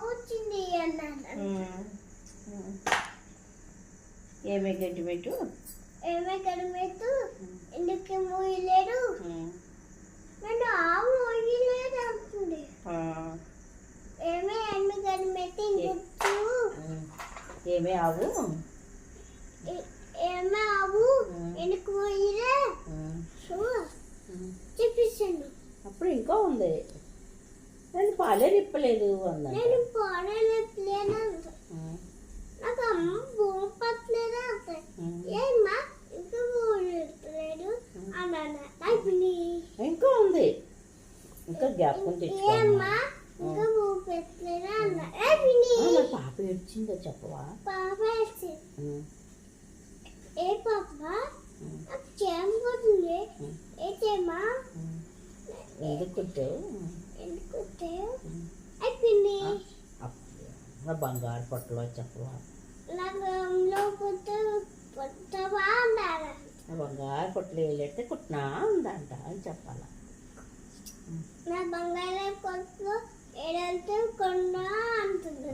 వచ్చింది అన్నాను. ఏమే గడ్డి పెట్టు, ఏమే గడ్డి పెట్టు, ఎందుకు మోయలేడు, నేను ఆవు మోయలేదు అంటుంది. ఏమే ఎన్ని గడ్డి పెట్టి ఇంకొచ్చు, ఏమే ఆవు, ఏమే ఆవు ఎందుకు మోయలే చూపిస్తాను. అప్పుడు ఇంకా ఉంది, నేను పాలే నిప్పలేదు అన్నా. నేను పాలే నిప్పలేను అంట. నాకు అమ్మ భూమి పట్టలేదు అంట. ఏమ్మా ఇంకా భూమి లేదు అన్నాను. ఇంకా ఉంది, ఇంకా జ్ఞాపకం తెచ్చుకో. ఏమ్మా ఇంకా భూమి పెట్టలేదు అన్నా. పాప ఏడ్చిందో చెప్పవా? పాప ఏడ్చింది. ఏ పాప నాకు చేమ పోతుంది. ఏ చేమ ఎందుకు కుట్టావు? అయిపోయింది. నా బంగారు పొట్టలో చెప్పవా? పుట్టవా అన్నారు. నా బంగారు పొట్టలు వేలెడితే కుట్టినా ఉందంట అని చెప్పాలా? నా బంగారు పొట్టలో ఏడంటే కొన్నా అంటుంది.